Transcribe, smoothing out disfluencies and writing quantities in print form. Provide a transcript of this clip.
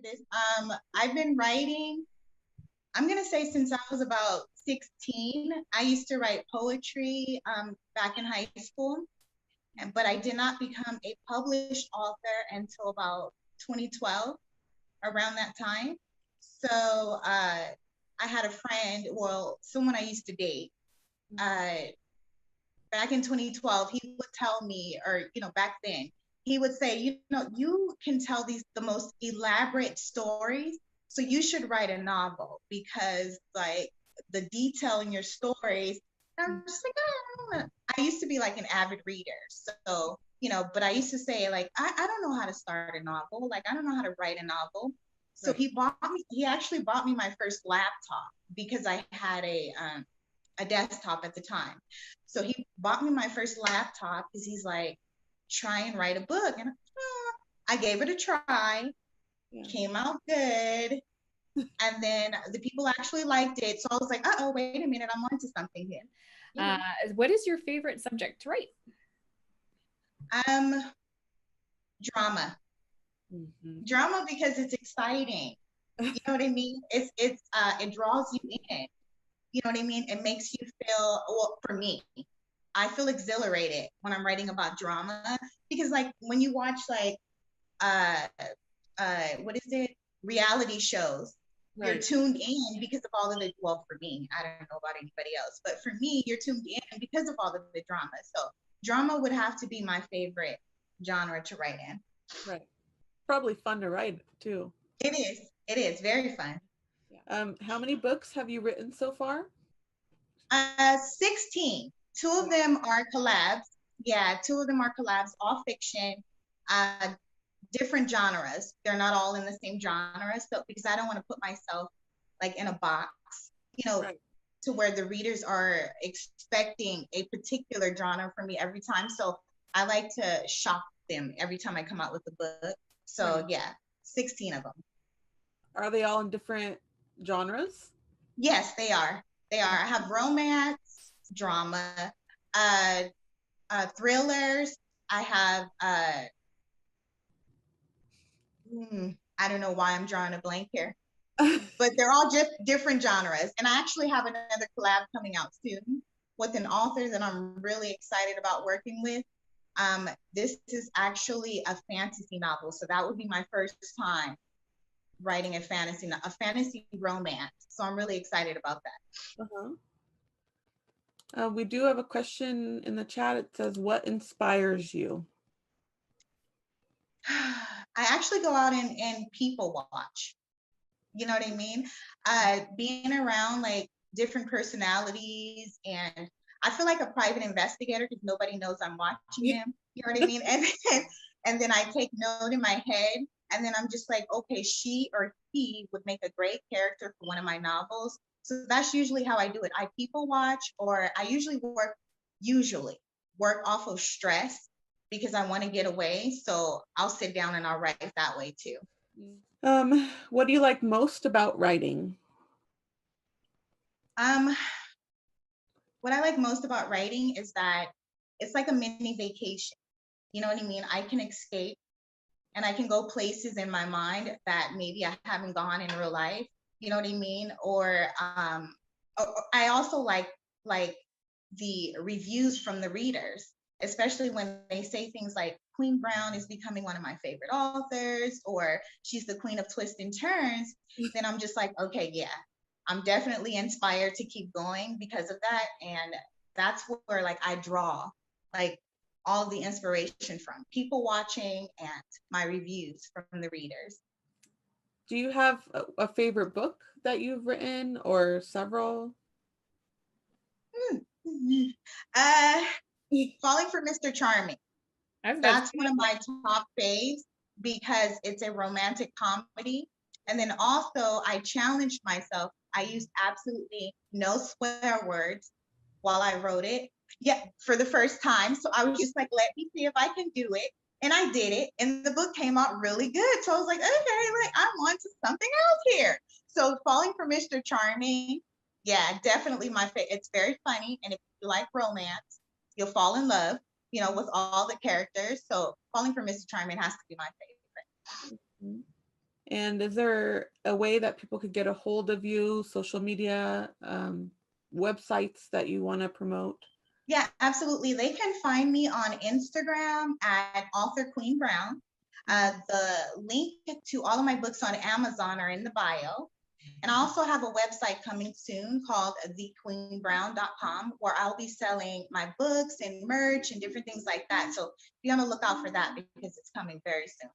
this. I've been writing, I'm gonna say since I was about 16. I used to write poetry back in high school, but I did not become a published author until about 2012, around that time. So I had a friend, well, someone I used to date. Uh, Back in 2012, he would tell me, or back then, he would say, you can tell the most elaborate stories, so you should write a novel because like the detail in your stories. And I'm just like, I used to be like an avid reader, so but I used to say like, I don't know how to start a novel, like I don't know how to write a novel. So Right. he actually bought me my first laptop because I had a desktop at the time. So he bought me my first laptop because he's like, try and write a book. And I gave it a try, Yeah. came out good. And then the people actually liked it. So I was like, oh, wait a minute, I'm onto something here. Uh, what is your favorite subject to write? Um, Drama. Mm-hmm. Drama because it's exciting. You know what I mean? It draws you in. You know what I mean? It makes you feel, well, for me, I feel exhilarated when I'm writing about drama because like when you watch like uh what is it? Reality shows, Right. you're tuned in because of all of the, well, for me, I don't know about anybody else, but for me, you're tuned in because of all of the drama. So drama would have to be my favorite genre to write in. Right. Probably fun to write too. It is. It is very fun. How many books have you written so far? 16. Two of them are collabs. Yeah, two of them are collabs, all fiction, uh, different genres. They're not all in the same genre. So because I don't want to put myself like in a box, Right. to where the readers are expecting a particular genre from me every time. So I like to shock them every time I come out with a book. So Right. yeah, 16 of them. Are they all in different genres? Yes, they are. They are. I have romance, drama, uh, thrillers. I have I don't know why I'm drawing a blank here, but they're all just different genres. And I actually have another collab coming out soon with an author that I'm really excited about working with. This is actually a fantasy novel, so that would be my first time writing a fantasy romance. So I'm really excited about that. We do have a question in the chat. It says, what inspires you? I actually go out and people watch. You know what I mean? Being around like different personalities, and I feel like a private investigator because nobody knows I'm watching them. You know what I mean? And then I take note in my head, and then I'm just like, okay, she or he would make a great character for one of my novels. So that's usually how I do it. I people watch, or I usually work off of stress because I want to get away. So I'll sit down and I'll write that way too. What do you like most about writing? What I like most about writing is that it's like a mini vacation. You know what I mean? I can escape and I can go places in my mind that maybe I haven't gone in real life. You know what I mean? Or I also like the reviews from the readers, especially when they say things like Queen Brown is becoming one of my favorite authors, or she's the queen of twists and turns. Then I'm just like, okay, yeah, I'm definitely inspired to keep going because of that. And that's where like I draw like all the inspiration from people watching and my reviews from the readers. Do you have a favorite book that you've written or several? Falling for Mr. Charming. That's one of my top faves because it's a romantic comedy. And then also I challenged myself. I used absolutely no swear words while I wrote it. Yeah, for the first time. So I was just like, let me see if I can do it. And I did it. And the book came out really good. So I was like, okay, like I'm on to something else here. So Falling for Mr. Charming, yeah, definitely my favorite. It's very funny. And if you like romance, you'll fall in love, with all the characters. So Falling for Mr. Charming has to be my favorite. And is there a way that people could get a hold of you, social media, websites that you want to promote? Yeah, absolutely. They can find me on Instagram at Author Queen Brown. The link to all of my books on Amazon are in the bio. And I also have a website coming soon called thequeenbrown.com, where I'll be selling my books and merch and different things like that. So be on the lookout for that because it's coming very soon.